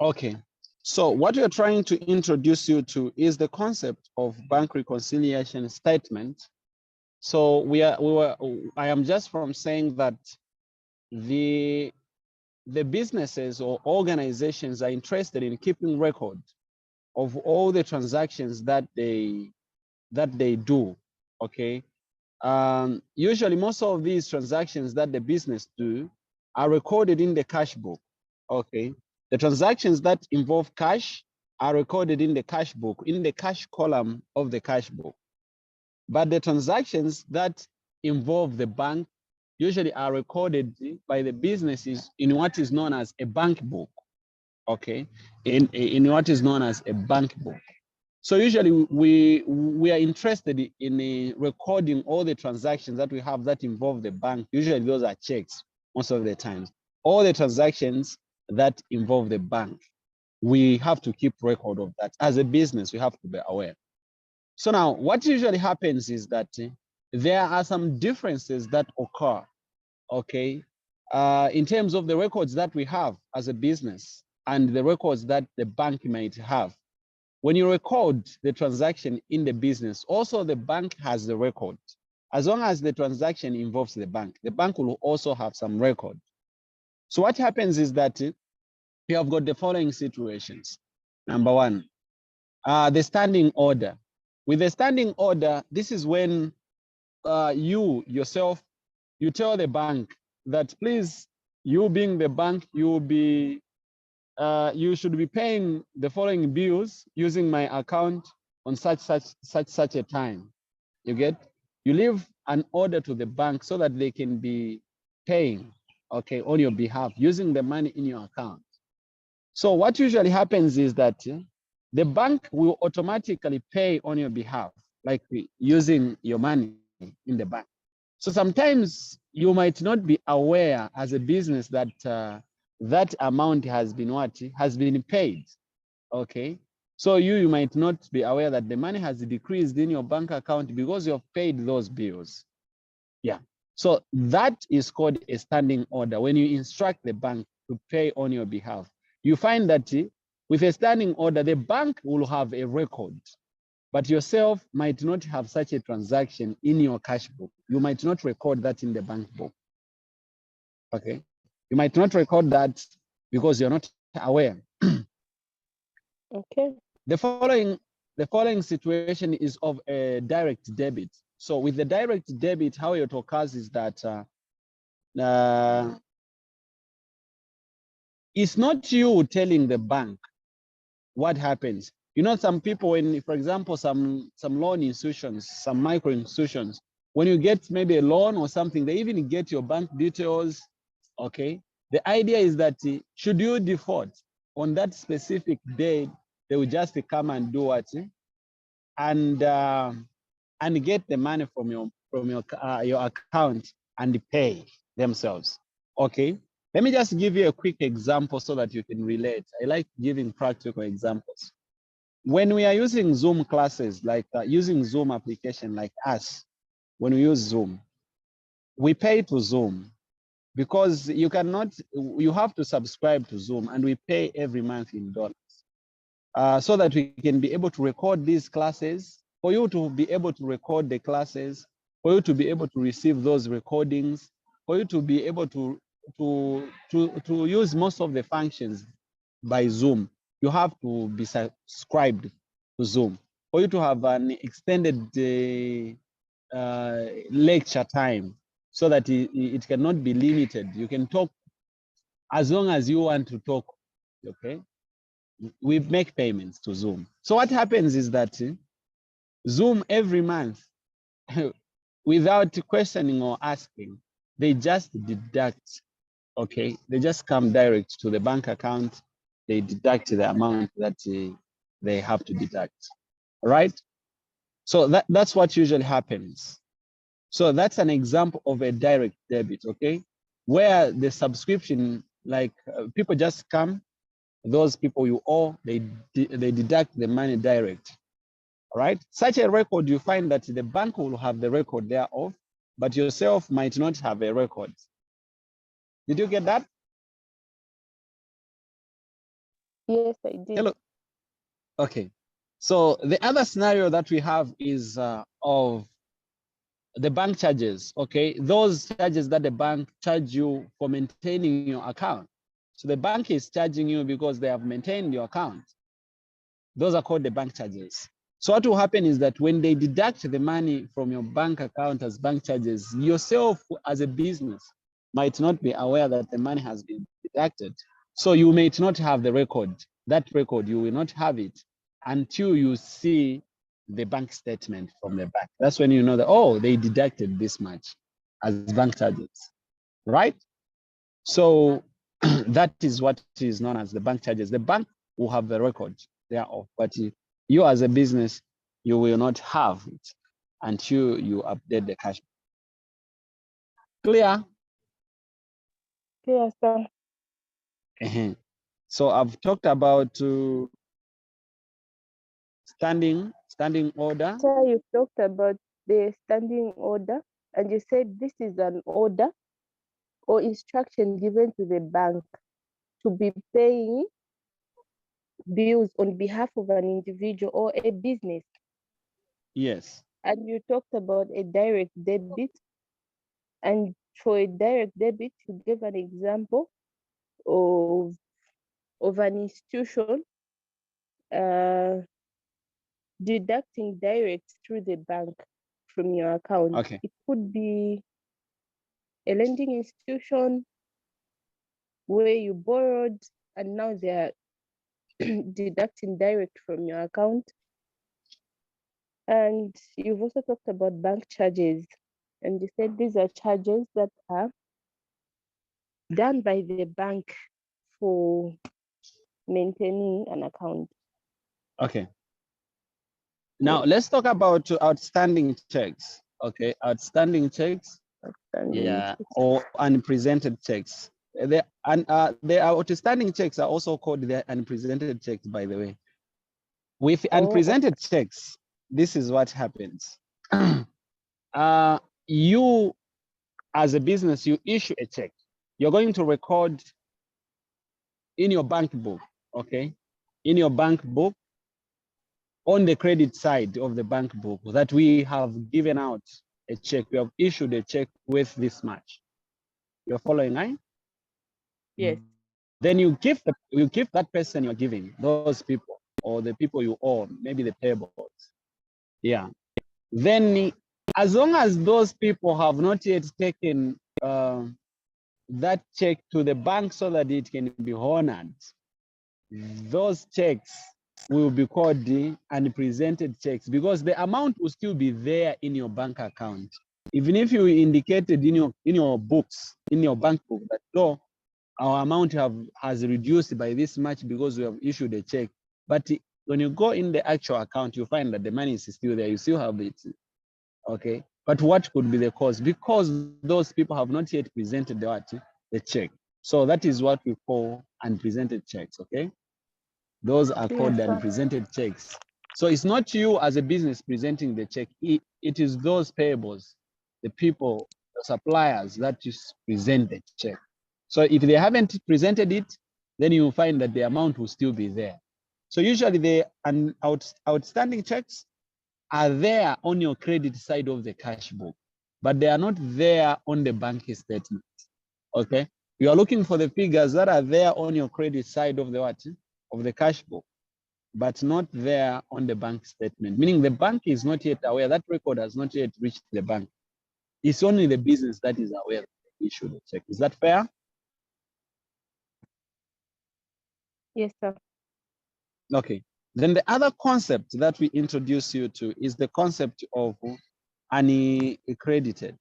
Okay. So what we are trying to introduce you to is the concept of bank reconciliation statement. So I am just from saying that the businesses or organizations are interested in keeping record of all the transactions that they do. Okay. Usually most of these transactions that the business do are recorded in the cash book. Okay. The transactions that involve cash are recorded in the cash book, in the cash column of the cash book. But the transactions that involve the bank usually are recorded by the businesses in what is known as a bank book. Okay. In what is known as a bank book. So usually we are interested in recording all the transactions that we have that involve the bank. Usually those are checks most of the times. All the transactions that involve the bank, we have to keep record of that. As a business, we have to be aware. So now what usually happens is that there are some differences that occur, okay, in terms of the records that we have as a business and the records that the bank might have. When you record the transaction in the business, also the bank has the record. As long as the transaction involves the bank will also have some record. So what happens is that you have got the following situations. Number one, the standing order. With the standing order, this is when you yourself, you tell the bank that please, you being the bank, you should be paying the following bills using my account on such a time. You get? You leave an order to the bank so that they can be paying, okay, on your behalf using the money in your account. So what usually happens is that the bank will automatically pay on your behalf, like using your money in the bank. So sometimes you might not be aware as a business that that amount has been paid. Okay. So you might not be aware that the money has decreased in your bank account because you have paid those bills. Yeah. So that is called a standing order. When you instruct the bank to pay on your behalf, you find that with a standing order, the bank will have a record, but yourself might not have such a transaction in your cash book. You might not record that in the bank book. Okay. You might not record that because you're not aware. Okay. The following situation is of a direct debit. So with the direct debit, how it occurs is that it's not you telling the bank what happens. You know, some people, when, for example, some loan institutions, some micro institutions, when you get maybe a loan or something, they even get your bank details. Okay. The idea is that should you default on that specific day, they will just come and do what, and get the money from your account and pay themselves. Okay. Let me just give you a quick example so that you can relate. I like giving practical examples. When we are using Zoom classes, like using Zoom application like us, when we use Zoom, we pay to Zoom because you have to subscribe to Zoom, and we pay every month in dollars so that we can be able to record these classes, for you to be able to record the classes, for you to be able to receive those recordings, for you to be able to use most of the functions by Zoom. You have to be subscribed to Zoom. For you to have an extended lecture time so that it cannot be limited. You can talk as long as you want to talk, okay? We make payments to Zoom. So what happens is that Zoom every month, without questioning or asking, they just deduct, okay? They just come direct to the bank account. They deduct the amount that they have to deduct, all right? So that's what usually happens. So that's an example of a direct debit, okay? Where the subscription, like people just come, those people you owe, they deduct the money direct, all right? Such a record, you find that the bank will have the record thereof, but yourself might not have a record. Did you get that? Yes, I did. Hello. Okay. So the other scenario that we have is of the bank charges. Okay, those charges that the bank charge you for maintaining your account. So the bank is charging you because they have maintained your account. Those are called the bank charges. So what will happen is that when they deduct the money from your bank account as bank charges, yourself as a business might not be aware that the money has been deducted. So you may not have the record. That record, you will not have it until you see the bank statement from the bank. That's when you know that, oh, they deducted this much as bank charges, right? So that is what is known as the bank charges. The bank will have the record thereof, but you as a business, you will not have it until you update the cash. Clear? Clear, sir. So I've talked about standing order. Sir, you talked about the standing order, and you said this is an order or instruction given to the bank to be paying bills on behalf of an individual or a business. Yes. And you talked about a direct debit. And for a direct debit, you gave an example of an institution deducting direct through the bank from your account. Okay. It could be a lending institution where you borrowed and now they're deducting direct from your account. And you've also talked about bank charges. And you said these are charges that are done by the bank for maintaining an account. Okay. Now Yes. let's talk about outstanding checks. Okay, outstanding checks. Yeah, or unpresented checks. The outstanding checks are also called the unpresented checks, by the way. With unpresented checks, this is what happens. You, as a business, you issue a check. You're going to record in your bank book, okay? In your bank book, on the credit side of the bank book, that we have given out a check. We have issued a check with this much. You're following, right? Yes. Then you give that person you're giving, those people, or the people you owe, maybe the payables. Yeah. Then as long as those people have not yet taken that check to the bank so that it can be honored, those checks will be called the unpresented checks because the amount will still be there in your bank account. Even if you indicated in your books, in your bank book, that no, our amount has reduced by this much because we have issued a check. But when you go in the actual account, you find that the money is still there. You still have it. Okay. But what could be the cause? Because those people have not yet presented the check. So that is what we call unpresented checks. Okay. Those are called the unpresented checks. So it's not you as a business presenting the check. It is those payables, the people, the suppliers that just present the check. So if they haven't presented it, then you will find that the amount will still be there. So usually the outstanding checks are there on your credit side of the cash book, but they are not there on the bank statement. Okay. You are looking for the figures that are there on your credit side of the what? Of the cash book, but not there on the bank statement, meaning the bank is not yet aware, that record has not yet reached the bank. It's only the business that is aware that they issued the check. Is that fair? Yes, sir. Okay. Then the other concept that we introduce you to is the concept of uncredited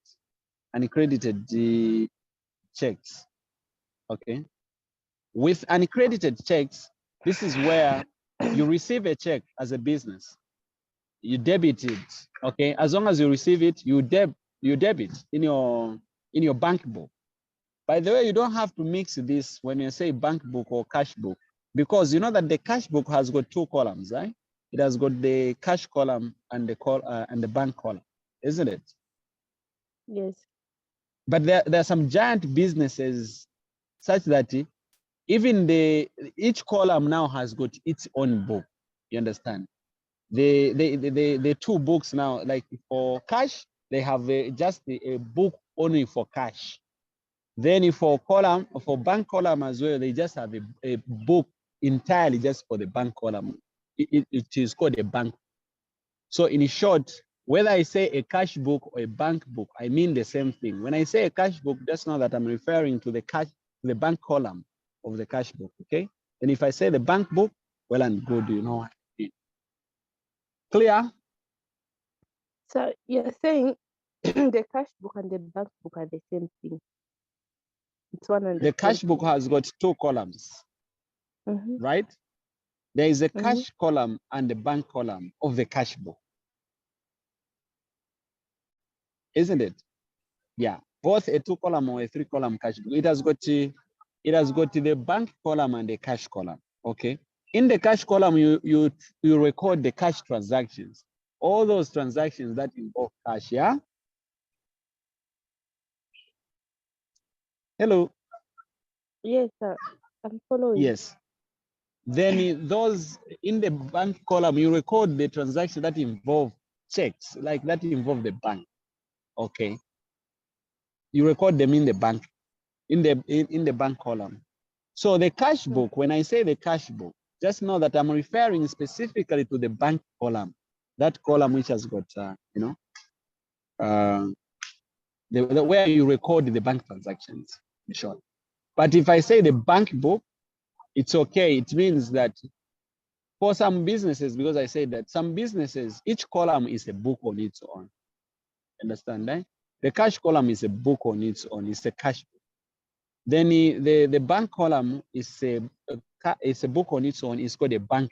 checks. Okay. With uncredited checks, this is where you receive a check as a business, you debit it. Okay, as long as you receive it, you debit in your bank book. By the way, you don't have to mix this when you say bank book or cash book, because you know that the cash book has got two columns, right? It has got the cash column and the bank column, isn't it? Yes. But there are some giant businesses such that even each column now has got its own book. You understand? The two books now, like for cash, they have just a book only for cash. Then for bank column as well, they just have a book entirely just for the bank column. It is called a bank. So in short, whether I say a cash book or a bank book, I mean the same thing. When I say a cash book, just know that I'm referring to the bank column of the cash book, okay? And if I say the bank book, well and good, you know what I mean. Clear? So you're saying the cash book and the bank book are the same thing. It's one and the The same cash book thing. has got two columns, right? There is a cash column and the bank column of the cash book. Isn't it? Yeah, both a 2-column or a 3-column cash book. It has got the bank column and the cash column. Okay. In the cash column, you record the cash transactions, all those transactions that involve cash. Yeah. Hello. Yes, sir. I'm following. Yes. Then those in the bank column, you record the transactions that involve checks, like that involve the bank. Okay. You record them in the bank, in the bank column. So the cash book, when I say the cash book, just know that I'm referring specifically to the bank column, that column which has got, where you record the bank transactions, in short. But if I say the bank book, it's okay. It means that for some businesses, because I said that some businesses, each column is a book on its own. Understand, right? The cash column is a book on its own. It's a cash book. Then the bank column is a book on its own. It's called a bank.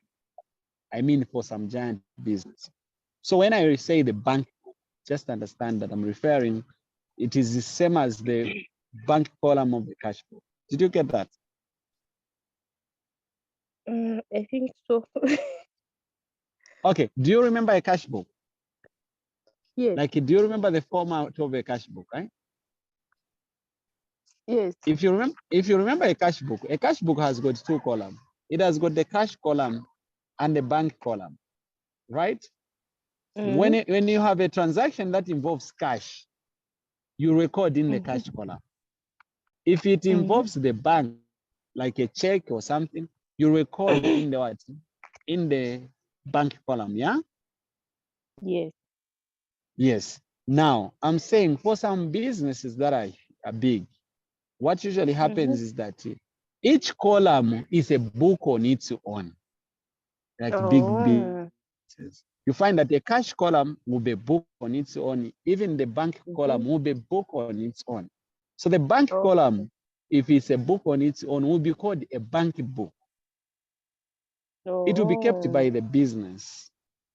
I mean, for some giant business. So when I say the bank book, just understand that I'm referring, it is the same as the bank column of the cash book. Did you get that? I think so. Okay. Do you remember a cash book? Yes. Like, do you remember the format of a cash book, right? Yes. If you remember a cash book has got 2 columns. It has got the cash column and the bank column, right? When you have a transaction that involves cash, you record in the cash column. If it involves the bank, like a check or something, you record in the what? In the bank column, yeah? Yes. Yes. Now, I'm saying for some businesses that are big, what usually happens is that each column is a book on its own, like big businesses. You find that the cash column will be a book on its own. Even the bank column will be a book on its own. So the bank column, if it's a book on its own, will be called a bank book. It will be kept by the business.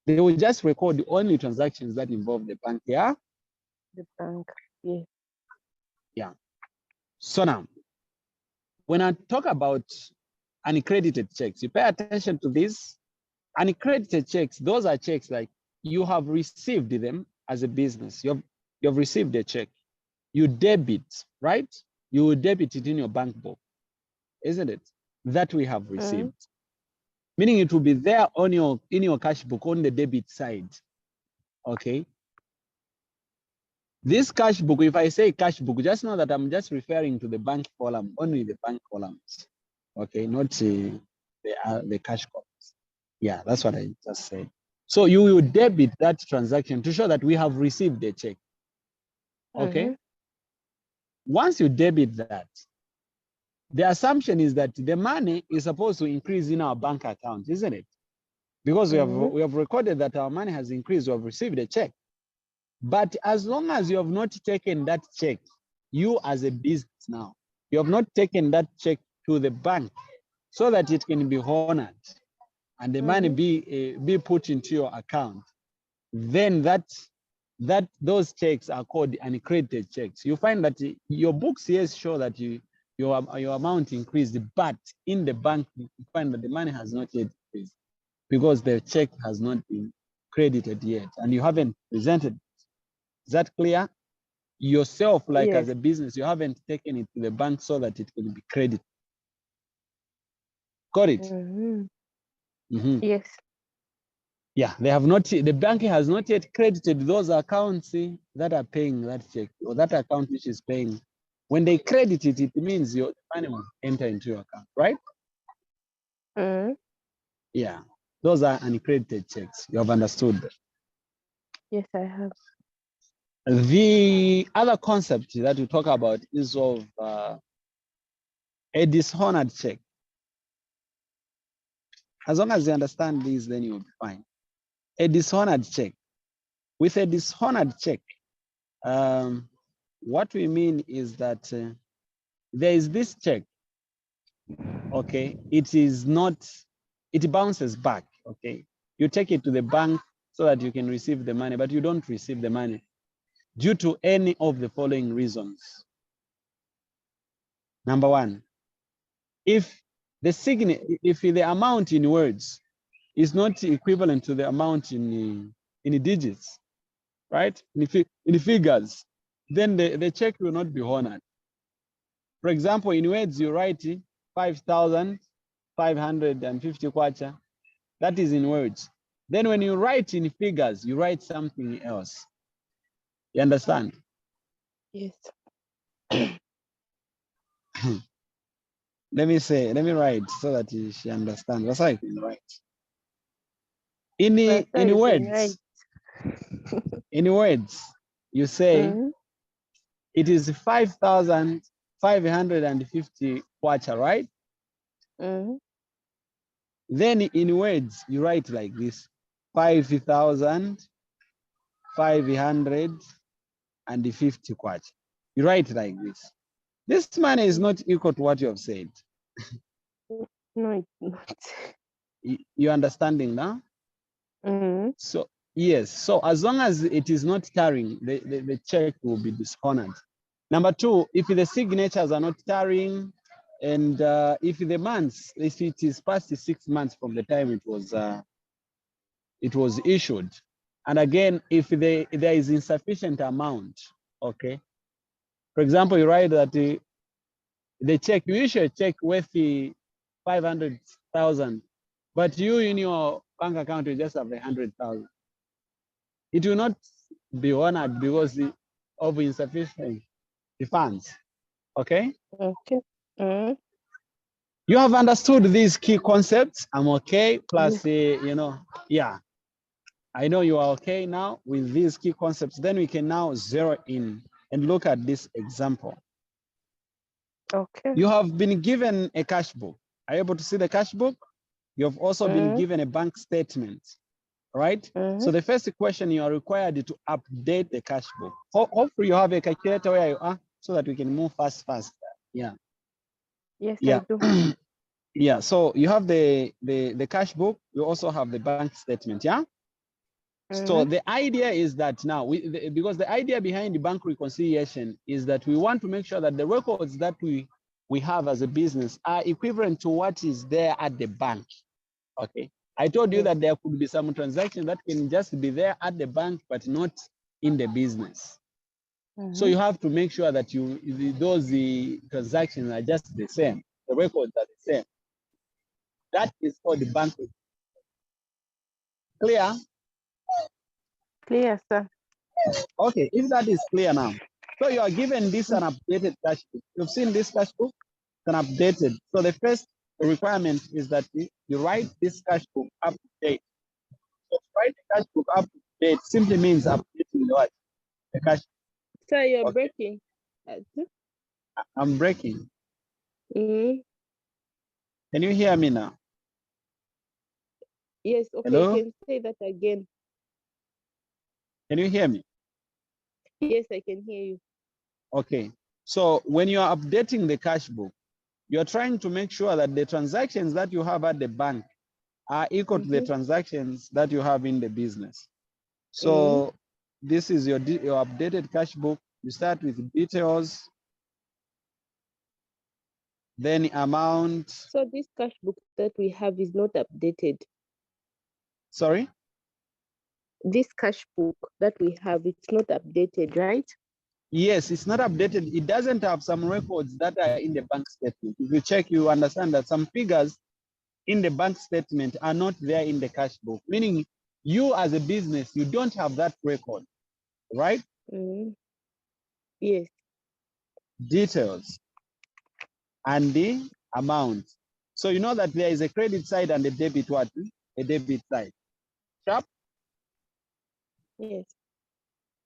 They will just record the only transactions that involve the bank. Yeah. The bank. Yes. Yeah. So now, when I talk about uncredited checks, you pay attention to this. Uncredited checks, those are checks like you have received them as a business. You have received a check. You debit, right? You will debit it in your bank book, isn't it? That we have received. Meaning it will be there on in your cash book on the debit side. Okay. This cash book, if I say cash book, just know that I'm just referring to the bank column, only the bank columns. Okay, not the cash columns. Yeah, that's what I just said. So you will debit that transaction to show that we have received the check. Okay. Once you debit that, the assumption is that the money is supposed to increase in our bank account, isn't it? Because we have recorded that our money has increased, we have received a check. But as long as you have not taken that check, you as a business now, you have not taken that check to the bank so that it can be honored and the money be put into your account, then those checks are called uncredited checks. You find that your books, yes, show that your amount increased, but in the bank you find that the money has not yet increased because the check has not been credited yet and you haven't presented. Is that clear? Yourself, like as a business, you haven't taken it to the bank so that it can be credited. Got it? Yes. Yeah, they have not, the bank has not yet credited those accounts that are paying that check, or that account which is paying. When they credit it, it means your money will enter into your account, right? Yeah, those are uncredited checks. You have understood. Yes, I have. The other concept that we talk about is of a dishonored check. As long as you understand this, then you'll be fine. A dishonored check. With a dishonored check, what we mean is that there is this check, okay? It is not, it bounces back, okay? You take it to the bank so that you can receive the money, but you don't receive the money due to any of the following reasons. Number one, if the amount in words is not equivalent to the amount in digits, right? In figures, then the check will not be honored. For example, in words, you write 5,550 kwacha. That is in words. Then when you write in figures, you write something else. You understand? Yes. Let me write so that she understands. That's how I can write. In words, you say it is 5,550 kwacha, right? Then in words, you write like this: 5,550 kwacha. You write like this. This money is not equal to what you have said. No, it's not. You understanding now? So yes, so as long as it is not tarrying, the check will be dishonored. Number two, if the signatures are not tarrying, and if the months, if it is past the 6 months from the time it was issued, and again, if there is insufficient amount, okay. For example, you write that the check, you issue a check worth 500,000, but you in your bank account you just have 100,000. It will not be honored because of insufficient funds. Okay. Okay. You have understood these key concepts. I'm okay. Plus, yeah, I know you are okay now with these key concepts. Then we can now zero in and look at this example. Okay. You have been given a cash book. Are you able to see the cash book? You have also been given a bank statement, right? So the first question, you are required to update the cash book. Hopefully you have a calculator where you are so that we can move fast. Yeah. Yes, Yeah. I do. Yeah, so you have the cash book. You also have the bank statement, yeah? So the idea is that now, because the idea behind the bank reconciliation is that we want to make sure that the records that we have as a business are equivalent to what is there at the bank, okay? I told you that there could be some transactions that can just be there at the bank, but not in the business. So you have to make sure that those transactions are just the same. The records are the same. That is called the bank. Clear? Clear, sir. Okay, if that is clear now. So you are given this an updated cash book. You've seen this cash book, it's an updated. So the first requirement is that you write this cash book up to date. So to write the cash book up to date simply means updating the what? The cash book. Sir, you're breaking. I'm breaking. Can you hear me now? Yes, okay, Hello? you can say that again. Can you hear me? Yes, I can hear you. Okay. So when you are updating the cash book, you're trying to make sure that the transactions that you have at the bank are equal to the transactions that you have in the business. So this is your updated cash book. You start with details, then amount. So this cash book that we have is not updated. Sorry? This cash book that we have, it's not updated, right? Yes, it's not updated. It doesn't have some records that are in the bank statement. If you check, you understand that some figures in the bank statement are not there in the cash book, meaning you as a business, you don't have that record, right? Yes. Details and the amount. So you know that there is a credit side and a debit what? A debit side. Sharp? Yes.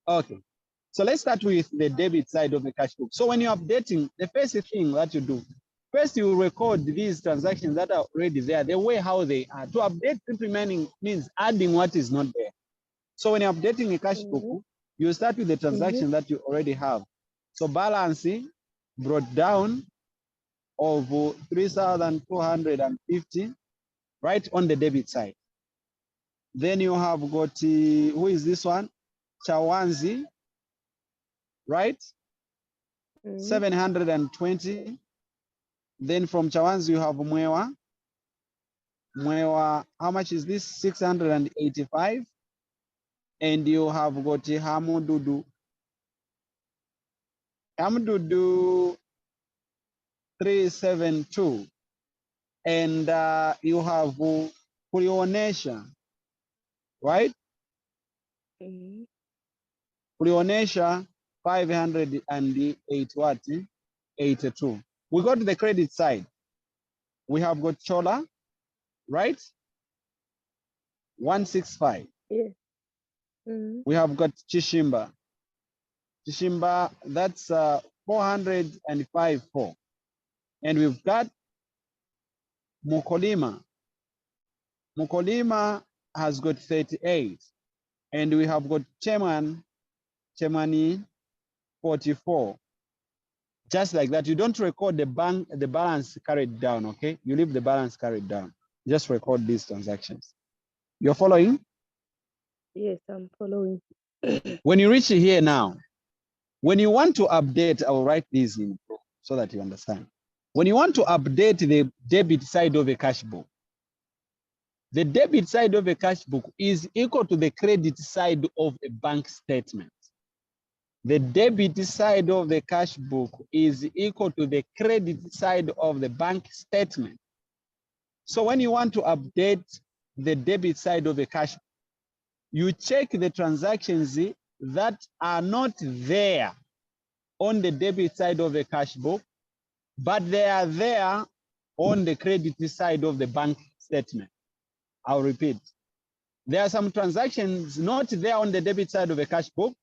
Okay. So let's start with the debit side of the cash book. So when you're updating, the first thing that you do, first you record these transactions that are already there, the way how they are. To update simply means adding what is not there. So when you're updating a cash book, you start with the transaction that you already have. So balance brought down of 3,250, right on the debit side. Then you have got, who is this one? Chawanzi, right? 720. Then from Chawanzi, you have Mwewa. Mwewa, how much is this? 685. And you have got Hamududu. Hamududu 372. And you have Kulionesha, right? Kulionesha 508 what? 82. We go to the credit side. We have got Chola, right? 165. Yes. We have got Chishimba. Chishimba, that's 405. And we've got Mukolima. Mukolima has got 38. And we have got Chemani 44. Just like that, you don't record the balance carried down, okay? You leave the balance carried down. Just record these transactions. You're following? Yes, I'm following. When you reach here now, when you want to update, I will write this in so that you understand. When you want to update the debit side of a cash book, the debit side of a cash book is equal to the credit side of a bank statement. The debit side of the cash book is equal to the credit side of the bank statement. So when you want to update the debit side of a cash book, you check the transactions that are not there on the debit side of the cash book, but they are there on the credit side of the bank statement. I'll repeat. There are some transactions not there on the debit side of the cash book,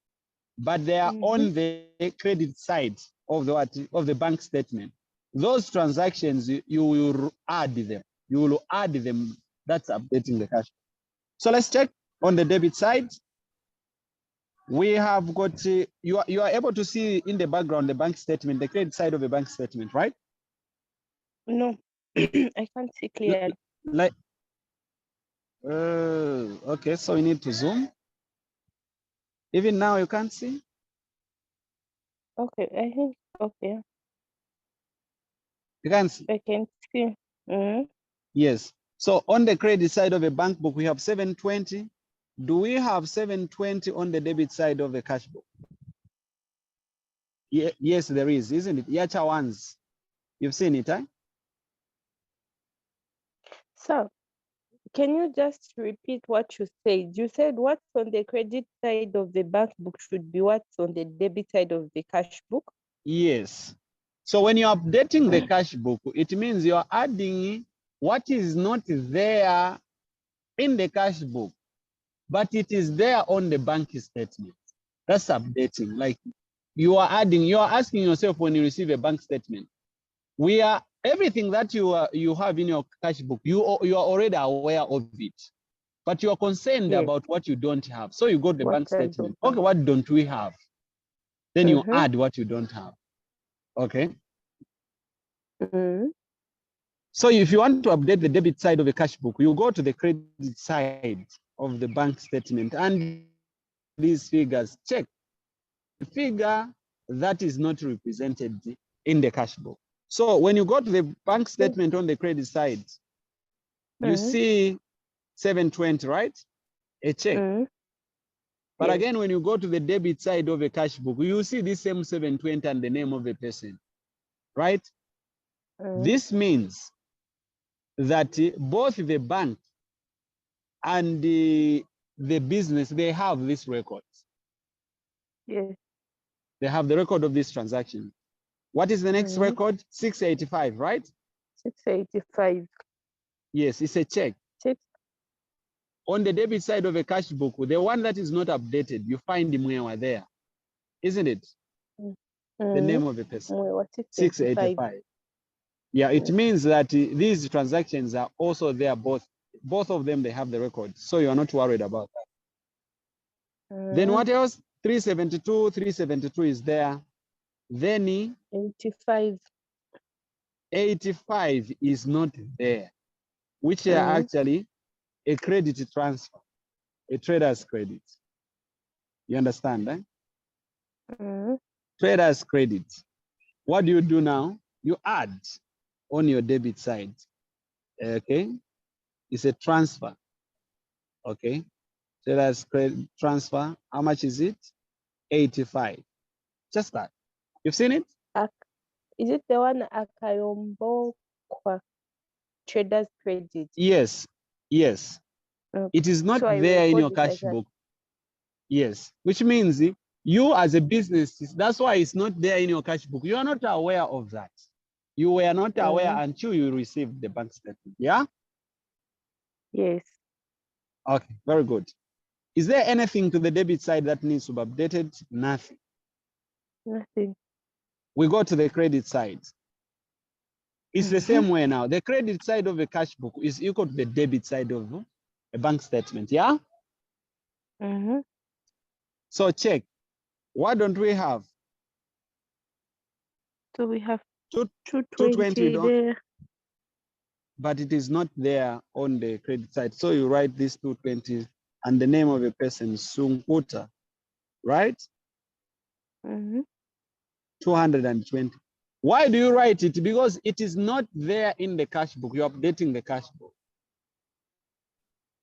but they are on the credit side of the bank statement. Those transactions, you will add them. You will add them. That's updating the cash. So let's check on the debit side. We have got, you are able to see in the background the bank statement, the credit side of the bank statement, right? No, I can't see clearly. Like, okay, so we need to zoom. Even now you can't see? Okay, I think, okay. You can see? I can see. Yes. So on the credit side of a bank book, we have 720. Do we have 720 on the debit side of the cash book? Yeah, yes, there is, isn't it? Yacha ones. You've seen it, huh? So, can you just repeat what you said? You said what's on the credit side of the bank book should be what's on the debit side of the cash book? Yes. So when you're updating the cash book, it means you're adding what is not there in the cash book, but it is there on the bank statement. That's updating. Like you are asking yourself when you receive a bank statement, everything that you have in your cash book, you are already aware of it, but you are concerned about what you don't have. So you go to the bank statement. Okay, what don't we have? Then you add what you don't have. Okay. So if you want to update the debit side of a cash book, you go to the credit side of the bank statement and these figures, check the figure that is not represented in the cash book. So when you go to the bank statement on the credit side, you see 720, right? A check. But again, when you go to the debit side of a cash book, you see this same 720 and the name of the person, right? This means that both the bank and the business, they have this record. Yes. They have the record of this transaction. What is the next record? 685, right? 685. Yes, it's a check. Check. On the debit side of a cash book, the one that is not updated, you find Mwewa there, isn't it? The name of the person. 685. Yeah, it means that these transactions are also there, both of them, they have the record. So you are not worried about that. Then what else? 372 is there. Then 85. 85 is not there, which are actually a credit transfer, a trader's credit. You understand, eh? Trader's credit. What do you do now? You add on your debit side. Okay, it's a transfer. Okay, trader's credit transfer. How much is it? 85. Just that. You've seen it? Is it the one Akayombo trader's credit? Yes. Yes. It is not So there in your cash book. Yes, which means you as a business, that's why it's not there in your cash book. You are not aware of that. You were not aware until you received the bank statement. Yeah? Yes. Okay, very good. Is there anything to the debit side that needs to be updated? Nothing. Nothing. We go to the credit side. It's the same way now. The credit side of a cash book is equal to the debit side of a bank statement. Yeah? So check. What don't we have? So we have 220 there. But it is not there on the credit side. So you write this 220 and the name of a person, Sungkuta, right? 220. Why do you write it? Because it is not there in the cash book. You're updating the cash book.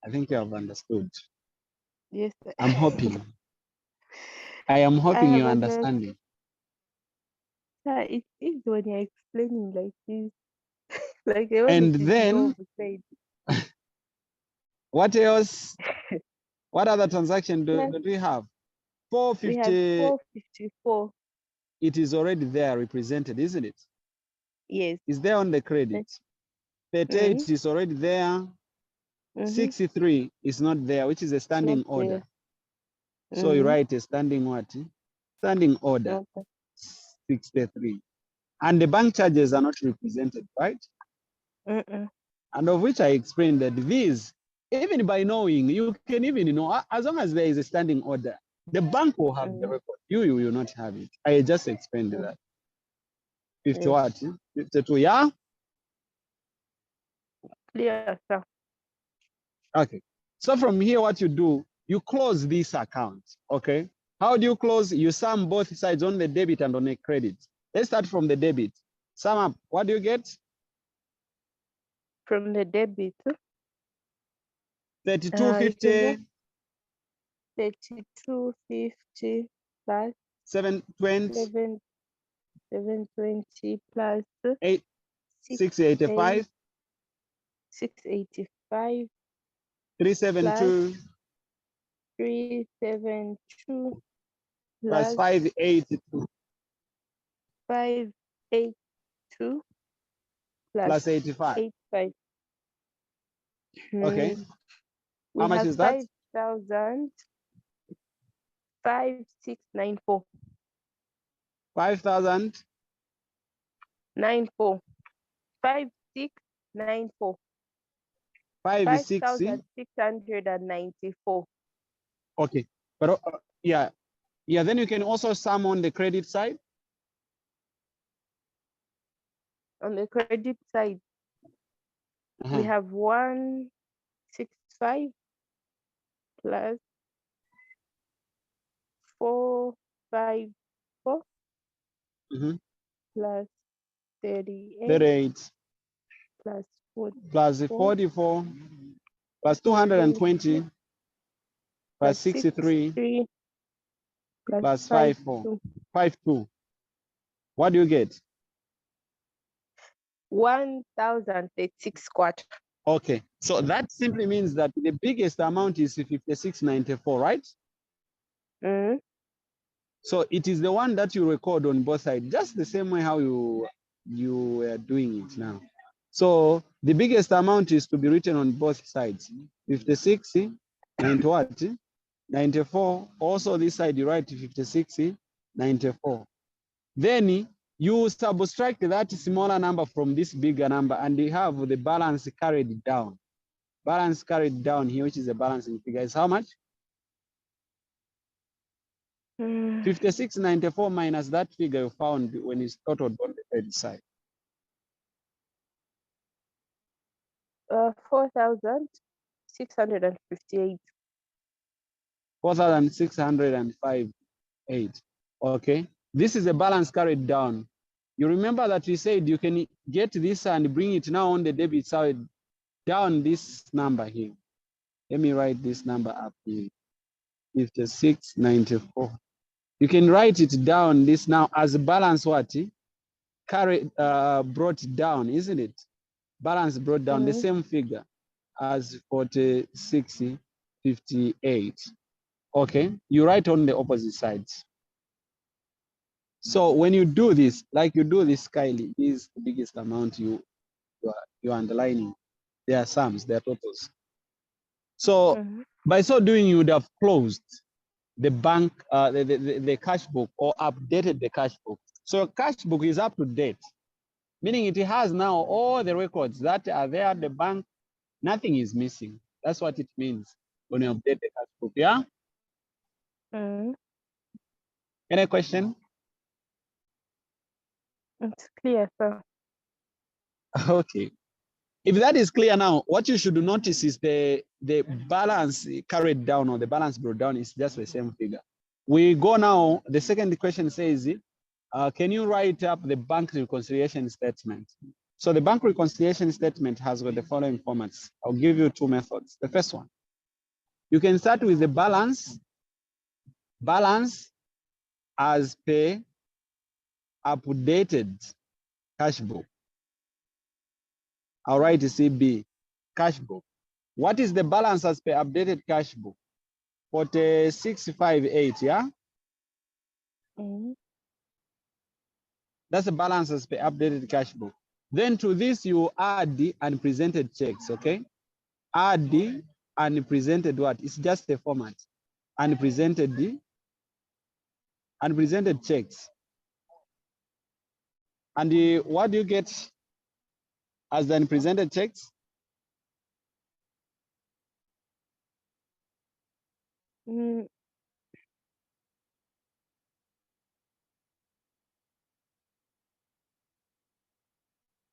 I think you have understood. Yes. I'm hoping. I am hoping you're understanding. It is when you're explaining like this. Like and then, what else? What other transaction do we have? 450. We have 454. It is already there represented, isn't it? Yes. It's there on the credit. 38 is already there. 63 is not there, which is a standing order. So you write a standing what? Standing order. 63. And the bank charges are not represented, right? And of which I explained that these, even by knowing, you can even know, as long as there is a standing order, the bank will have the record. You will not have it. I just explained that. 50 what? 52, yeah? Clear, sir. Okay. So from here, what you do, you close this account, okay? How do you close? You sum both sides on the debit and on the credit. Let's start from the debit. Sum up, what do you get? From the debit. 3250. 3250 plus 720. 720 plus 685. 685. 372. 372 Plus 582. 582 Plus 85. 85. Okay. How much is that? 5,5694. 5,000. 94. 5694. 5,694. Okay. But yeah. Yeah, then you can also sum on the credit side. On the credit side, we have 165 plus 454 plus 38 plus 44 plus 220 plus 63 plus 54 52. What do you get? 1,036 quarter. Okay, so that simply means that the biggest amount is 56.94, right? Mm-hmm. So it is the one that you record on both sides, just the same way how you are doing it now. So the biggest amount is to be written on both sides. 56, 90 what? 94. Also this side you write 56, 94. Then you subtract that smaller number from this bigger number and you have the balance carried down. Balance carried down here, which is the balancing figure, is how much? 56.94 minus that figure you found when it's totaled on the credit side. 4,658. 4,605.8. Okay. This is a balance carried down. You remember that we said you can get this and bring it now on the debit side down this number here. Let me write this number up here. 56.94. You can write it down this now as a balance what? Carried brought down, isn't it? Balance brought down the same figure as 46.58. Okay, you write on the opposite sides. So when you do this, like you do this, Kylie, is the biggest amount you're underlining. They are sums, they are totals. So by so doing, you would have closed the bank, the cash book, or updated the cash book. So cash book is up to date, meaning it has now all the records that are there at the bank. Nothing is missing. That's what it means when you update the cash book. Yeah. Any question? It's clear, sir. Okay. If that is clear now, what you should notice is the balance carried down or the balance brought down is just the same figure. We go now, the second question says, can you write up the bank reconciliation statement? So the bank reconciliation statement has got the following formats. I'll give you two methods. The first one, you can start with the balance as per updated cash book. I'll write CB, cash book. What is the balance as per updated cash book? 4658, yeah? That's the balance as per updated cash book. Then to this, you add the unpresented checks, okay? Add the unpresented what? It's just a format. Unpresented checks. And what do you get as the unpresented checks?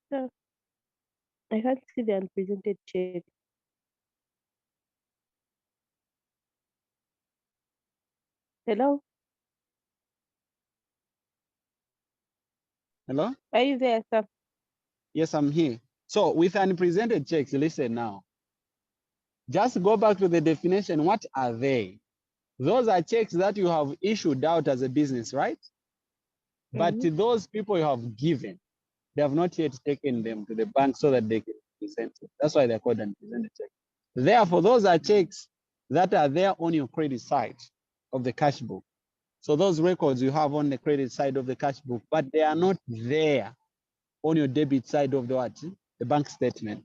So I can't see the unpresented check. Hello? Hello? Are you there, sir? Yes, I'm here. So with unpresented checks, listen now. Just go back to the definition. What are they? Those are checks that you have issued out as a business, right? But those people you have given, they have not yet taken them to the bank so that they can present it. That's why they're called unpresented checks. Therefore, those are checks that are there on your credit side of the cash book. So those records you have on the credit side of the cash book, but they are not there on your debit side of the what? The bank statement.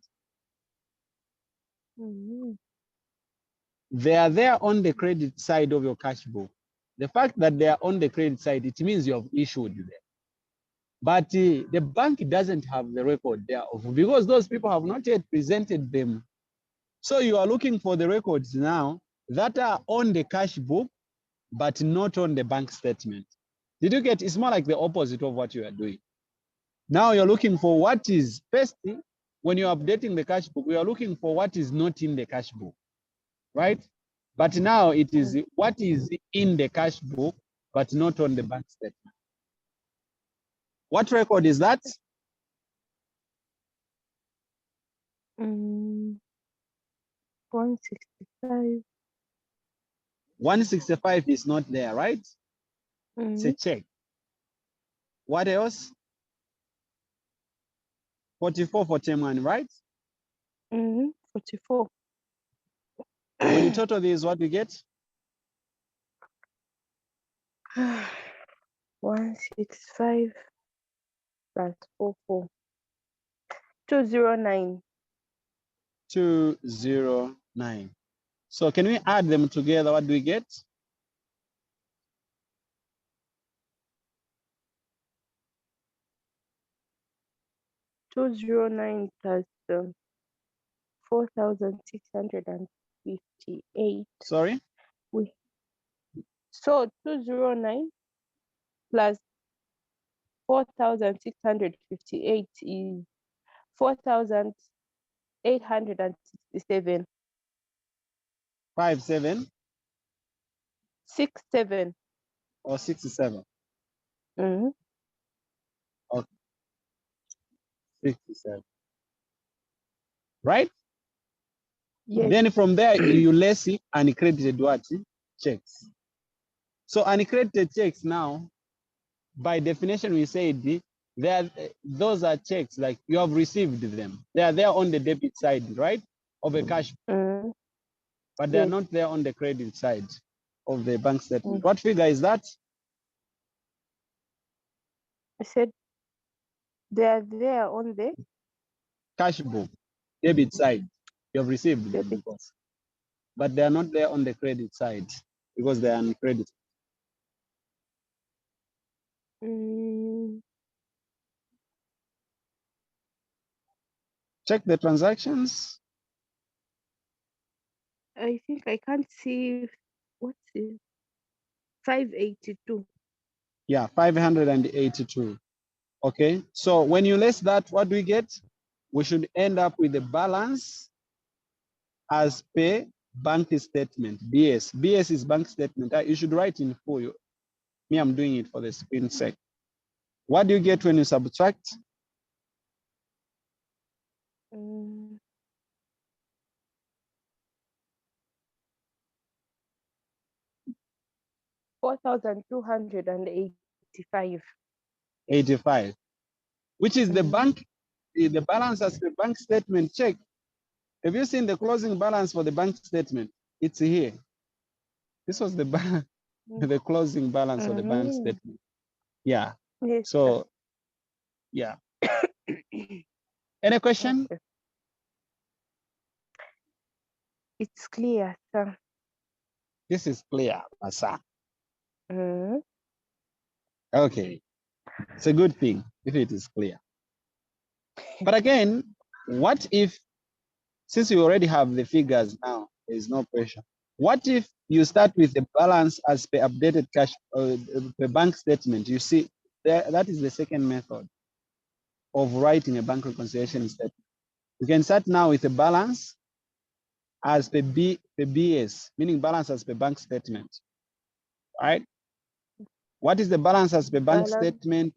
They are there on the credit side of your cash book. The fact that they are on the credit side, it means you have issued them. But the bank doesn't have the record thereof because those people have not yet presented them. So you are looking for the records now that are on the cash book, but not on the bank statement. Did you get? It's more like the opposite of what you are doing. Now you're looking for what is, first, when you're updating the cash book, we are looking for what is not in the cash book, right? But now it is what is in the cash book, but not on the bank statement. What record is that? 165. 165 is not there, right? It's a check. What else? 44 for term 1, right? 44. And when you total these, what do you get? 165 plus 44. 209. 209. So can we add them together? What do we get? 209 plus 4,658. Sorry? So 209 plus 4,658 is 4,867. 57 67. or 67? Mm-hmm. Okay, 67. Right? Yes. Then from there, you less uncredited what? Checks. So uncredited checks now, by definition, we said those are checks like you have received them. They are there on the debit side, right? Of a cash, Mm-hmm. but they are Yes. not there on the credit side of the bank statement. Mm. What figure is that? I said they are there on the Cash book, debit side. You have received them debit. because, but they are not there on the credit side because they are uncredited. Mm, Check the transactions. I think I can't see what's it. 582. Yeah, 582. Okay, so when you less that, what do we get? We should end up with the balance as per bank statement, BS. BS is bank statement. You should write in full. Me, I'm doing it for the screen sake. What do you get when you subtract? 4,285. 85, which is the bank, the balance as the bank statement check. Have you seen the closing balance for the bank statement? It's here. This was the the closing balance of the bank statement. Yeah. Yes. So, yeah. Any question? Okay. It's clear, sir. This is clear, Masa. Mm-hmm. Okay. It's a good thing if it is clear. But again, what if, since you already have the figures now, there is no pressure. What if you start with the balance as per updated cash, the bank statement? You see, that is the second method of writing a bank reconciliation statement. You can start now with a balance as per BS, meaning balance as per bank statement, right? What is the balance as per bank Balance. statement?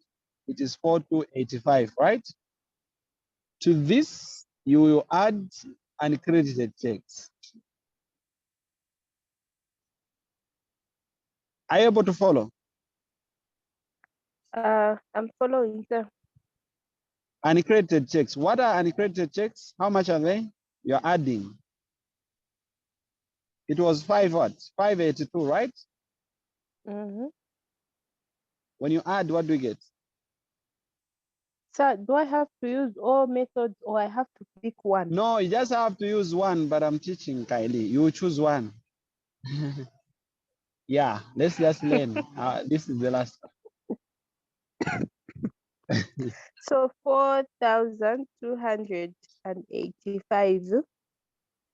It is 4285, right? To this, you will add uncredited checks. Are you able to follow? I'm following, sir. Uncredited checks. What are uncredited checks? How much are they? You're adding. It was 582, right? Mm-hmm. When you add, what do you get? Sir, do I have to use all methods or I have to pick one? No, you just have to use one, but I'm teaching Kylie. You choose one. Yeah, let's just learn. This is the last. So 4,285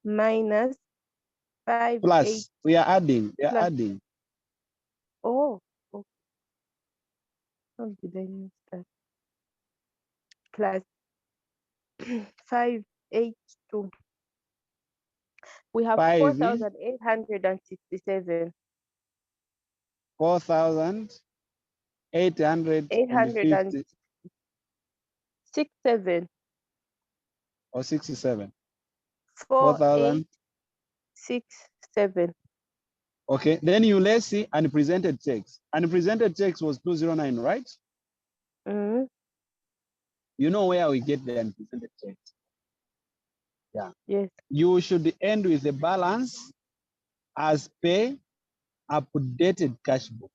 minus 5 8 Plus, we are adding. We are plus. adding. Oh, how did I miss that? Plus 582. We have 4,867. 4,850 867. or 67. 4,000. 4,867. Okay, then you let's see unpresented checks. Unpresented checks was 209, right? Mm-hmm. You know where we get the unpresented trade. Yeah. Yes. You should end with the balance as per updated cash book.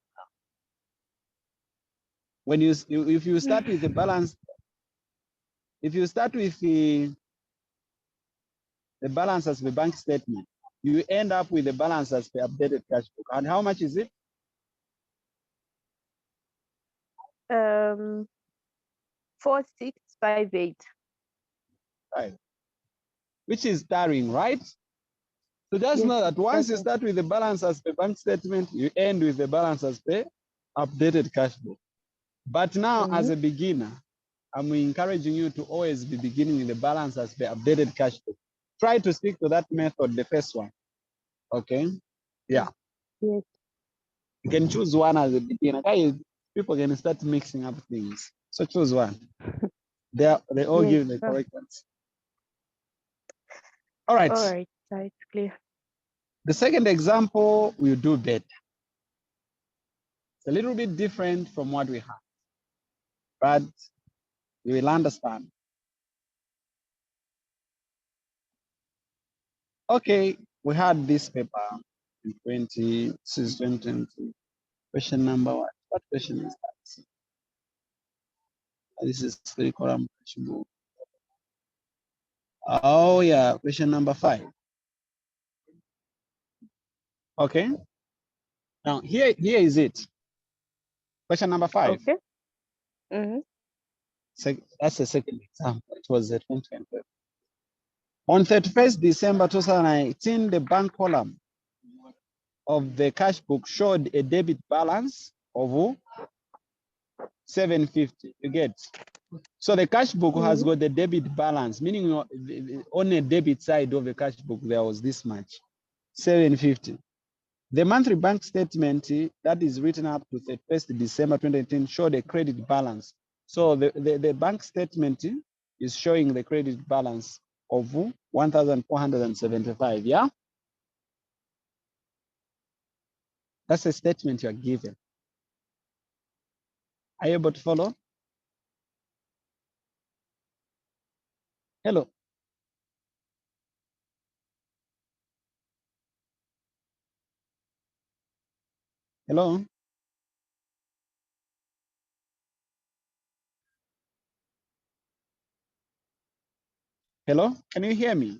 When if you start with the balance, if you start with the balance as the bank statement, you end up with the balance as the updated cash book. And how much is it? 4658. Right. Which is starring, right? So just Yes, know that it's once you starting. start with the balance as per bank statement, you end with the balance as per updated cash book. But now, as a beginner, I'm encouraging you to always be beginning with the balance as per updated cash book. Try to stick to that method, the first one. Okay? Yeah. Yes. You can choose one as a beginner. Guys, people can start mixing up things. So choose one. They all Yes. give the correct ones. All right. All right. So it's clear. The second example will do better. It's a little bit different from what we have, but you will understand. Okay, we had this paper in 20, this is 2020. Question number what? What question is that? This is three column question book. Oh yeah, question number 5. Okay. Now here is it. Question number 5. Okay. Mm-hmm. That's the second example. It was the 2020. On 31st December 2019, the bank column of the cash book showed a debit balance of 750. You get? So the cash book has got the debit balance, meaning on a debit side of the cash book, there was this much, 750. The monthly bank statement that is written up to 31st December 2018 showed a credit balance. So the bank statement is showing the credit balance of 1,475. Yeah, that's a statement you are given. Are you able to follow? Hello. Hello. Hello. Can you hear me?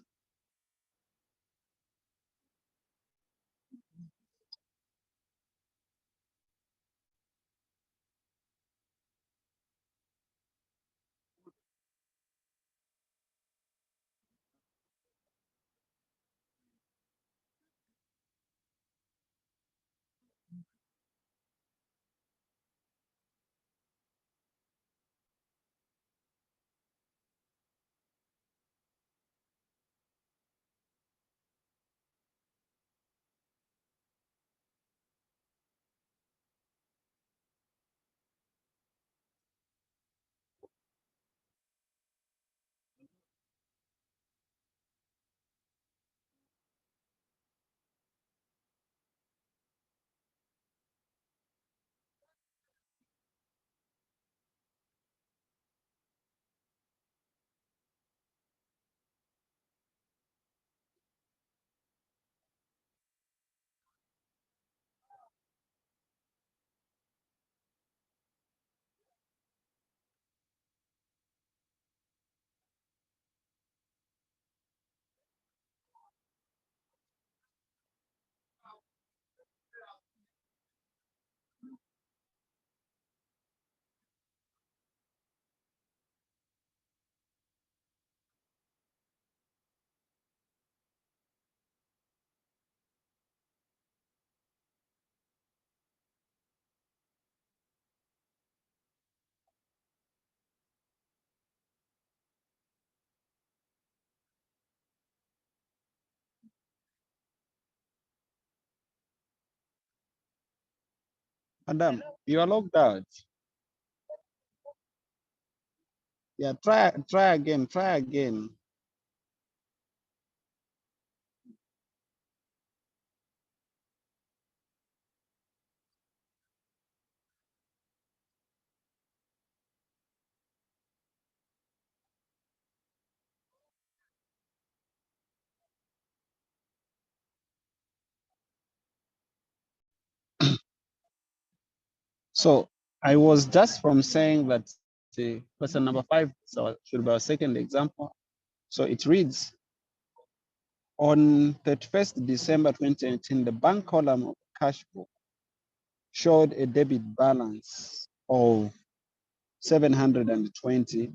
Madam, you are logged out. Yeah, try again, try again. So I was just from saying that question number 5 should be our second example. So it reads, on 31st December 2018, the bank column of cash book showed a debit balance of 720.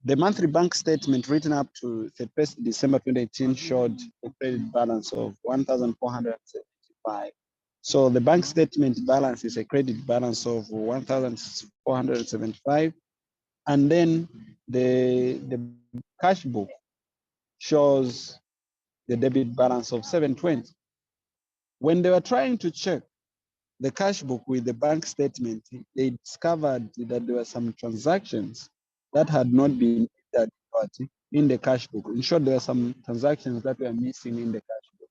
The monthly bank statement written up to 31st December 2018 showed a credit balance of 1,475. So the bank statement balance is a credit balance of 1,475. And then the cash book shows the debit balance of 720. When they were trying to check the cash book with the bank statement, they discovered that there were some transactions that had not been entered in the cash book. In short, there were some transactions that were missing in the cash book.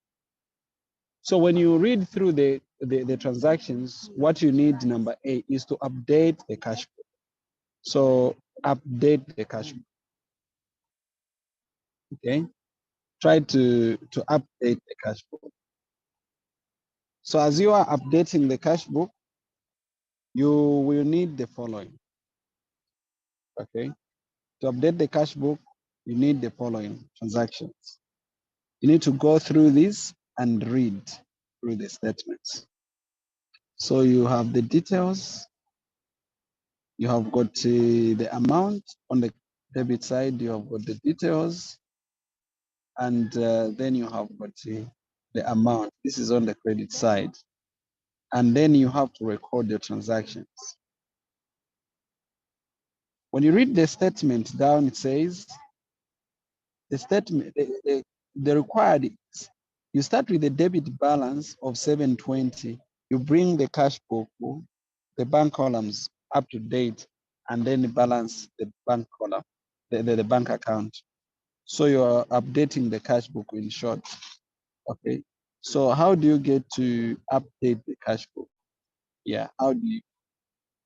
So when you read through the transactions, what you need, number A, is to update the cash book. So update the cash book. Okay, try to update the cash book. So as you are updating the cash book, you will need the following. Okay, to update the cash book, you need the following transactions. You need to go through this and read through the statements. So you have the details, you have got the amount on the debit side, you have got the details, and then you have got the amount. This is on the credit side. And then you have to record your transactions. When you read the statement down, it says, the statement, the required is, you start with the debit balance of 720, you bring the cash book, the bank columns up to date, and then balance the bank column, the bank account. So you're updating the cash book in short. Okay. So how do you get to update the cash book? Yeah, how do you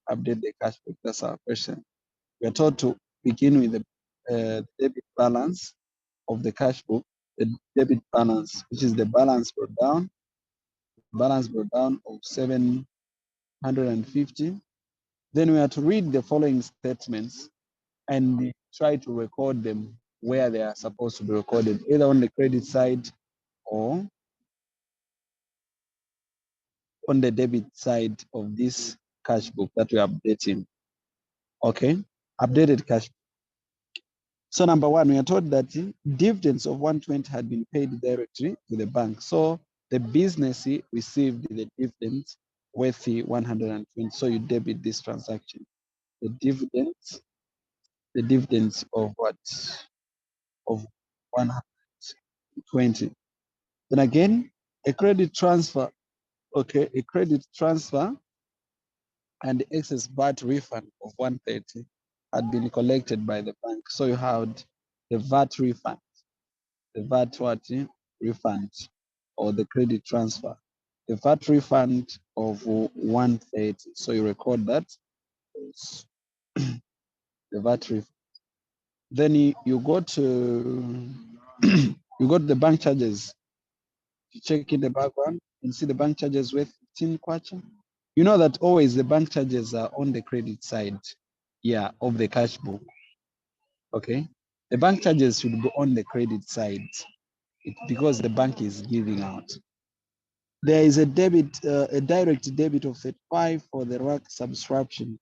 update the cash book? That's our question. We're told to begin with the debit balance of the cash book, the debit balance, which is the balance brought down of 750. Then we are to read the following statements and try to record them where they are supposed to be recorded, either on the credit side or on the debit side of this cash book that we are updating. Okay, updated cash. So number one, we are told that dividends of 120 had been paid directly to the bank. So the business received the dividends worth 120. So you debit this transaction. The dividends of what? Of 120. Then again, a credit transfer. Okay, a credit transfer and the excess VAT refund of 130 had been collected by the bank. So you had the VAT refund, the VAT what? Refund or the credit transfer. The VAT refund of 130. So you record that. The VAT refund. Then you go to you go to the bank charges. You check in the background and see the bank charges worth 15 kwacha. You know that always the bank charges are on the credit side, yeah, of the cash book. Okay, the bank charges should be on the credit side because the bank is giving out. There is a debit, a direct debit of 35 for the rack subscription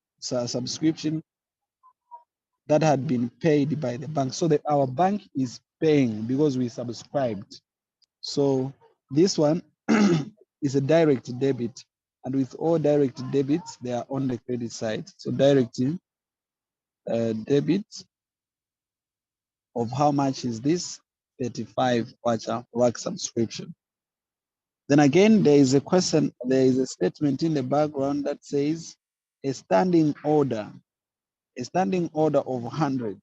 that had been paid by the bank. So that our bank is paying because we subscribed. So this one is a direct debit, and with all direct debits, they are on the credit side. So direct debit of how much is this? 35 kwacha rack subscription. Then again, there is a question, there is a statement in the background that says a standing order of 100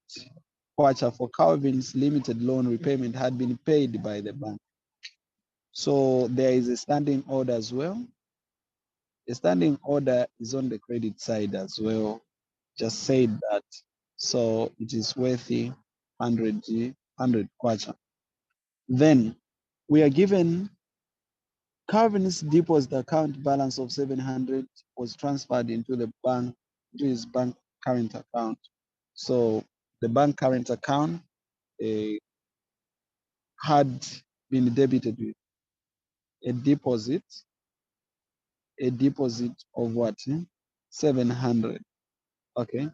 kwacha for Calvin's limited loan repayment had been paid by the bank. So there is a standing order as well. The standing order is on the credit side as well. Just said that. So it is worthy 100 kwacha. Then we are given Calvin's deposit account balance of 700 was transferred into the bank, to his bank current account. So the bank current account had been debited with a deposit of what? 700. Okay.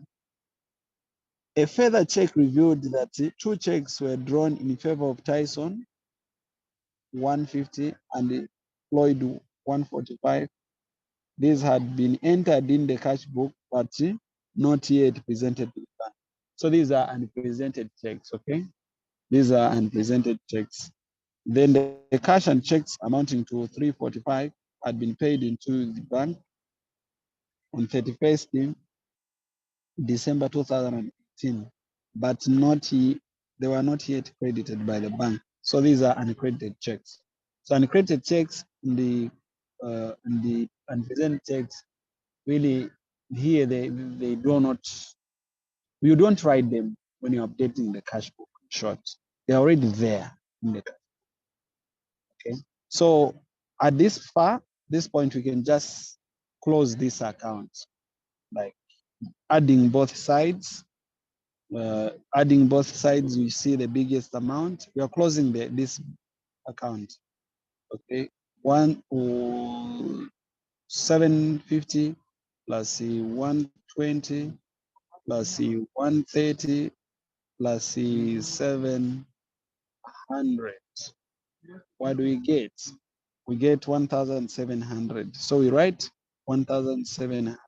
A further check revealed that 2 checks were drawn in favor of Tyson, 150, and Floyd, 145. These had been entered in the cash book, but not yet presented to the bank. So these are unpresented checks, okay? These are unpresented checks. Then the cash and checks amounting to 345 had been paid into the bank on 31st December 2018, but they were not yet credited by the bank. So these are uncredited checks. So uncredited checks in the unpresented checks, really here they do not, you don't write them when you're updating the cash book. Short, they're already there in the cash. Okay. So at this point, we can just close this account, like adding both sides. Adding both sides, we see the biggest amount. We are closing this account. Okay, 750 plus 120 plus 130 plus 700. What do we get? We get 1,700. So we write 1,700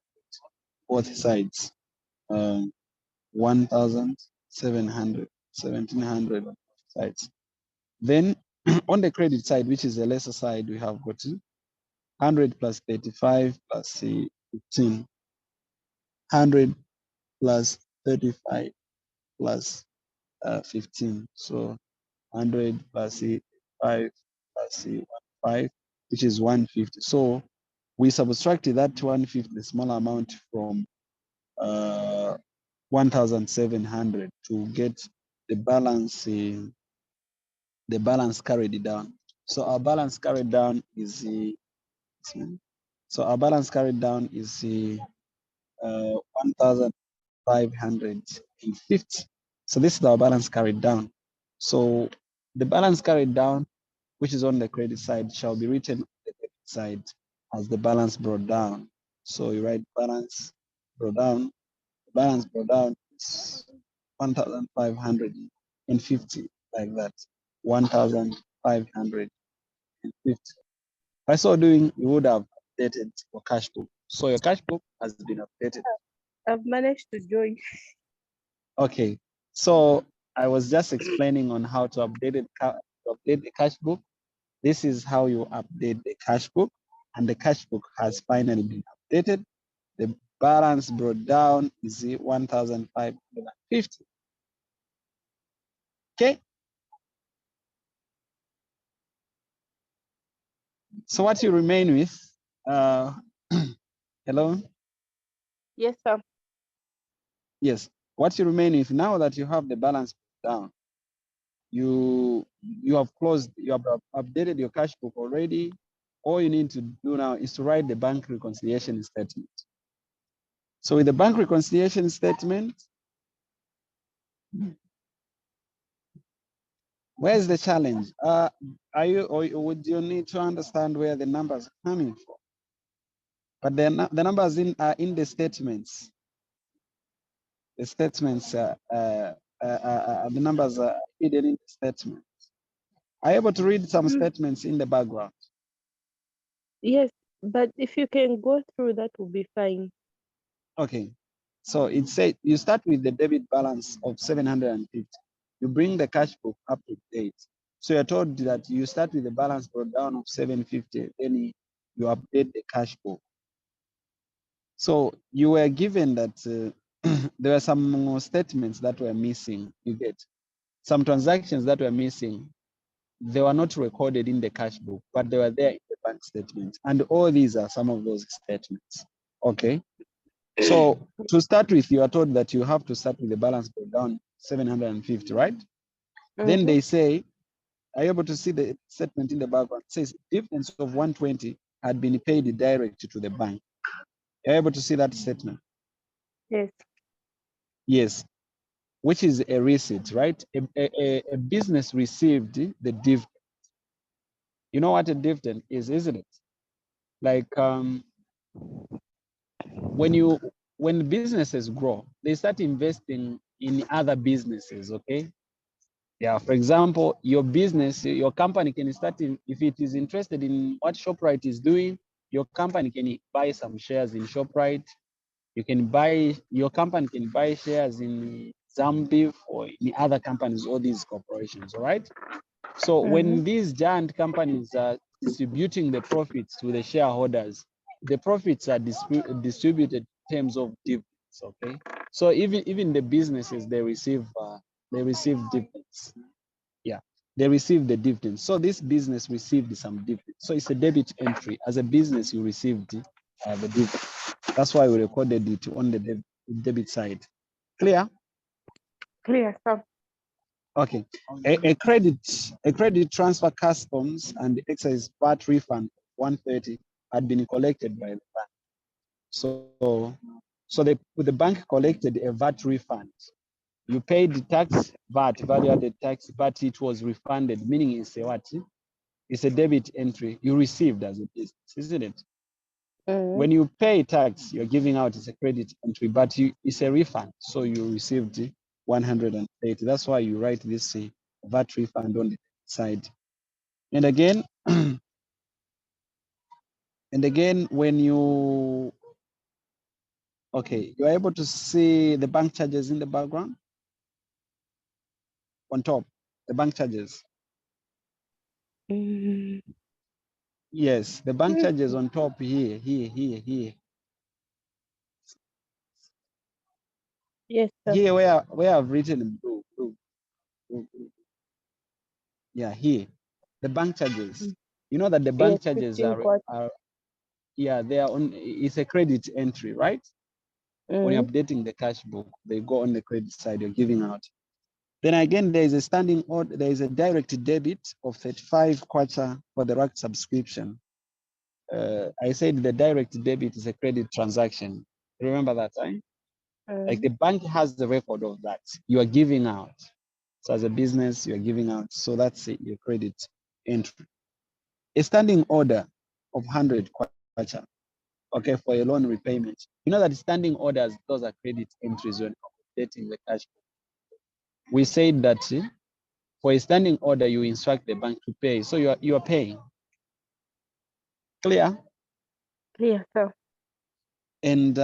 both sides. 1,700, 1,700 sides. Then on the credit side, which is the lesser side, we have got 100 plus 35 plus 15. 100 plus 35 plus 15. So 100 plus 5 plus 5, which is 150. So we subtracted that 150, the small amount, from 1,700 to get the balance carried down. So our balance carried down is 1,550. So this is our balance carried down. So the balance carried down, which is on the credit side, shall be written on the debit side as the balance brought down. So you write balance brought down. The balance brought down is 1,550, like that. 1,550. By so doing, you would have updated your cash book. So your cash book has been updated. I've managed to join. Okay, so I was just explaining on how to update the cash book. This is how you update the cash book, and the cash book has finally been updated. The balance brought down is 1,550. Okay. So what you remain with, hello? Yes, sir. Yes. What you remain with now that you have the balance down, you have updated your cash book already. All you need to do now is to write the bank reconciliation statement. So with the bank reconciliation statement, where's the challenge? Are you, or would you need to understand where the numbers are coming from? But the numbers are in the statements. The statements, the numbers are hidden in the statements. Are you able to read some statements in the background? Yes, but if you can go through, that will be fine. Okay. So it said you start with the debit balance of 750. You bring the cash book up to date. So you're told that you start with the balance brought down of 750, then you update the cash book. So you were given that there were some statements that were missing. You get some transactions that were missing. They were not recorded in the cash book, but they were there in the bank statement. And all these are some of those statements. Okay. So to start with, you are told that you have to start with the balance brought down 750, right? Then they say Are you able to see the statement in the background? It says dividends of 120 had been paid direct to the bank. Are you able to see that statement? Yes. Yes, which is a receipt, right? A business received the dividend. You know what a dividend is, isn't it? Like when businesses grow, they start investing in other businesses, okay? Yeah, for example, your business, your company can start if it is interested in what ShopRite is doing, your company can buy some shares in ShopRite. Your company can buy shares in Zambiv or in other companies, all these corporations, all right? So when these giant companies are distributing the profits to the shareholders, the profits are distributed in terms of dividends, okay? So even the businesses, they receive dividends. Yeah, they receive the dividends. So this business received some dividends. So it's a debit entry. As a business, you received the dividend. That's why we recorded it on the debit side. Clear? Clear, sir. Okay. A credit transfer customs and excise VAT refund 130 had been collected by the bank. So the bank collected a VAT refund. You paid the tax, VAT, value added tax, but it was refunded, meaning it's a what? It's a debit entry you received as a business, isn't it? When you pay tax, you're giving out as a credit entry, but it's a refund. So you received 130. That's why you write this VAT refund on the side. And again, when you, okay, you're able to see the bank charges in the background on top, the bank charges. Yes, the bank charges on top here. Yes, sir. Here where I've written in blue. Yeah, here. The bank charges. You know that the Yes, bank charges 15 quarter. yeah, they are on, it's a credit entry, right? When you're updating the cash book, they go on the credit side, you're giving out. Then again, there is a standing order, there is a direct debit of 35 kwacha for the rack subscription. I said the direct debit is a credit transaction. Remember that time? Like the bank has the record of that. You are giving out. So as a business, you are giving out. So that's it, your credit entry. A standing order of 100 kwacha, okay, for a loan repayment. You know that standing orders, those are credit entries when updating the cash. We said that for a standing order, you instruct the bank to pay. So you are paying. Clear? Clear, sir. And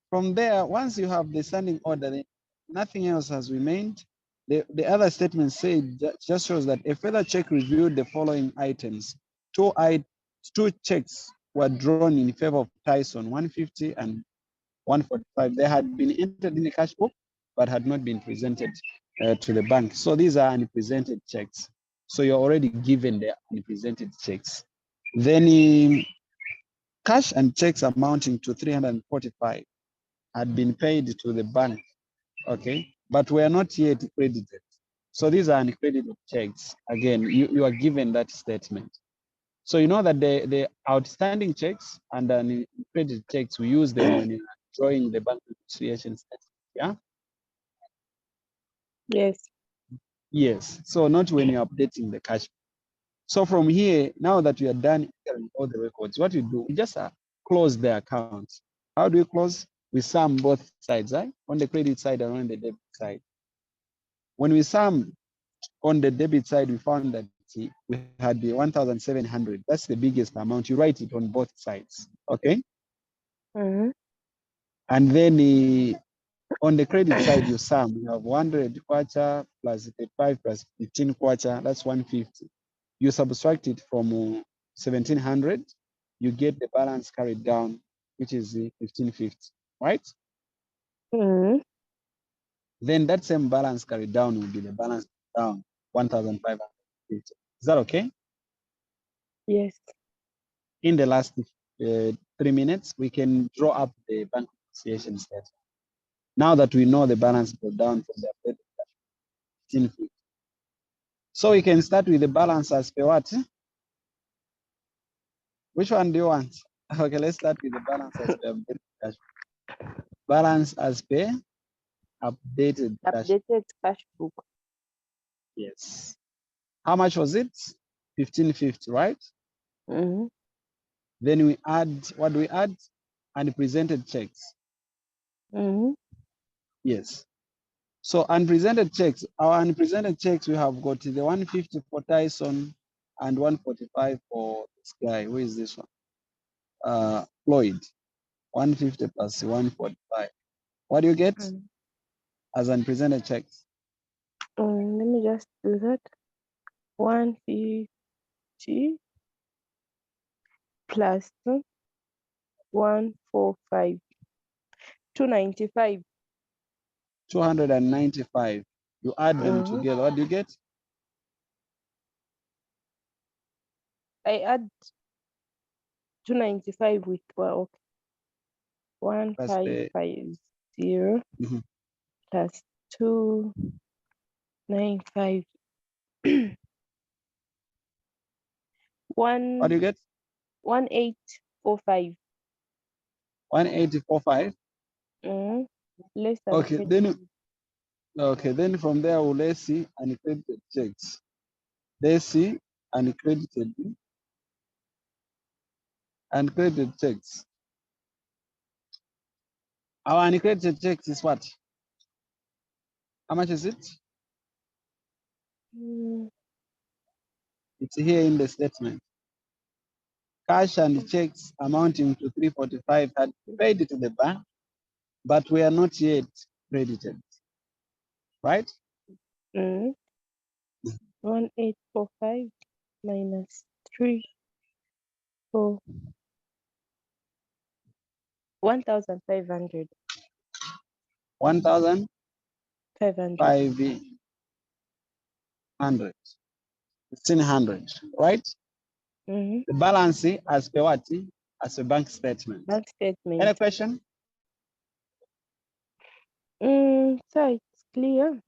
from there, once you have the standing order, then nothing else has remained. The other statement said just shows that a further check reviewed the following items. Two checks were drawn in favor of Tyson, 150 and 145. They had been entered in the cash book, but had not been presented to the bank. So these are unpresented checks. So you're already given the unpresented checks. Then cash and checks amounting to 345 had been paid to the bank, okay, but were not yet credited. So these are uncredited checks. Again, you are given that statement. So you know that the outstanding checks and the uncredited checks, we use them when you're drawing the bank reconciliation statement. Yeah. Yes. Yes. So not when you're updating the cash. So from here, now that we are done entering all the records, what we do, we just close the account. How do we close? We sum both sides, right? On the credit side and on the debit side. When we sum on the debit side, we found that we had the 1,700. That's the biggest amount. You write it on both sides, okay? And then on the credit side, you sum. You have 100 kwacha plus 35 plus 15 kwacha. That's 150. You subtract it from 1,700. You get the balance carried down, which is 1,550, right? Then that same balance carried down will be the balance down 1,550. Is that okay? Yes. In the last 3 minutes, we can draw up the bank reconciliation statement. Now that we know the balance go down from the 1,550. So we can start with the balance as per what? Which one do you want? Okay, let's start with the balance as per updated cash. Balance as per updated cash. Updated cash book. Yes. How much was it? 1550, right? Mm-hmm. Then we add, what do we add? Unpresented checks. Mm-hmm. Yes. So unpresented checks, our unpresented checks, we have got the 150 for Tyson and 145 for this guy. Who is this one? Floyd. 150 plus 145. What do you get as unpresented checks? Let me just do that. 150 plus 145. 295. 295. You add them Mm-hmm. together. What do you get? I add 295 with well, okay. Plus the 1550 mhm. plus 295. What do you get? 1845. 180.45. Less than Okay, 20. then from there let's see uncredited checks. Let's see uncredited checks. Our uncredited checks is what? How much is it? It's here in the statement. Cash and checks amounting to 345 had paid to the bank, but we are not yet credited, right? 1845 minus 3 4 1500. 1,500, 1,500, right? Mm-hmm. The balance as per what? As a bank statement. Bank Any statement. question? So it's clear.